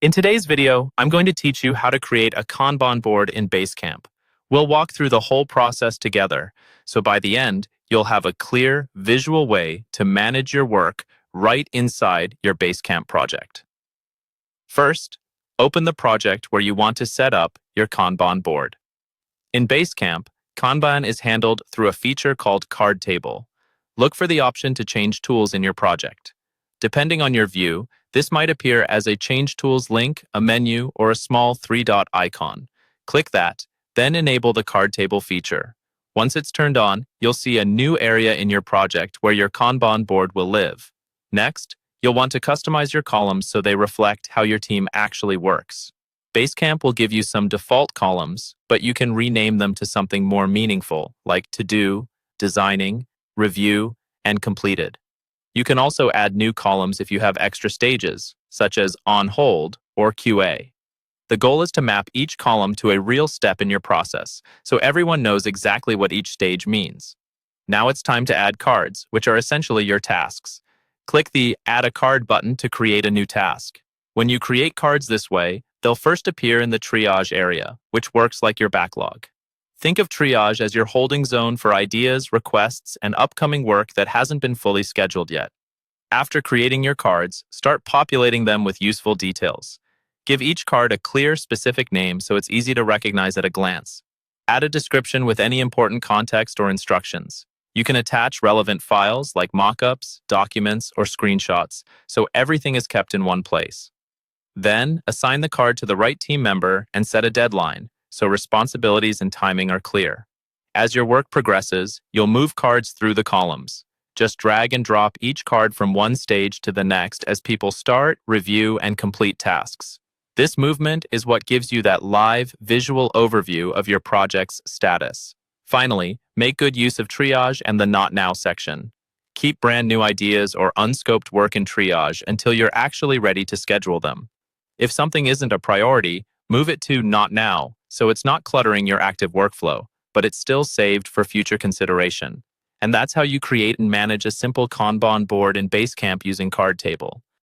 In today's video, I'm going to teach you how to create a Kanban board in Basecamp. We'll walk through the whole process together, so by the end, you'll have a clear, visual way to manage your work right inside your Basecamp project. First, open the project where you want to set up your Kanban board. In Basecamp, Kanban is handled through a feature called Card Table. Look for the option to change tools in your project. Depending on your view, this might appear as a Change Tools link, a menu, or a small three-dot icon. Click that, then enable the Card Table feature. Once it's turned on, you'll see a new area in your project where your Kanban board will live. Next, you'll want to customize your columns so they reflect how your team actually works. Basecamp will give you some default columns, but you can rename them to something more meaningful, like To Do, Designing, Review, and Completed. You can also add new columns if you have extra stages, such as On Hold or QA. The goal is to map each column to a real step in your process, so everyone knows exactly what each stage means. Now it's time to add cards, which are essentially your tasks. Click the Add a Card button to create a new task. When you create cards this way, they'll first appear in the triage area, which works like your backlog. Think of triage as your holding zone for ideas, requests, and upcoming work that hasn't been fully scheduled yet. After creating your cards, start populating them with useful details. Give each card a clear, specific name so it's easy to recognize at a glance. Add a description with any important context or instructions. You can attach relevant files like mockups, documents, or screenshots, so everything is kept in one place. Then, assign the card to the right team member and set a deadline, so responsibilities and timing are clear. As your work progresses, you'll move cards through the columns. Just drag and drop each card from one stage to the next as people start, review, and complete tasks. This movement is what gives you that live, visual overview of your project's status. Finally, make good use of triage and the Not Now section. Keep brand new ideas or unscoped work in triage until you're actually ready to schedule them. If something isn't a priority, move it to Not Now, so it's not cluttering your active workflow, but it's still saved for future consideration. And that's how you create and manage a simple Kanban board in Basecamp using Card Table.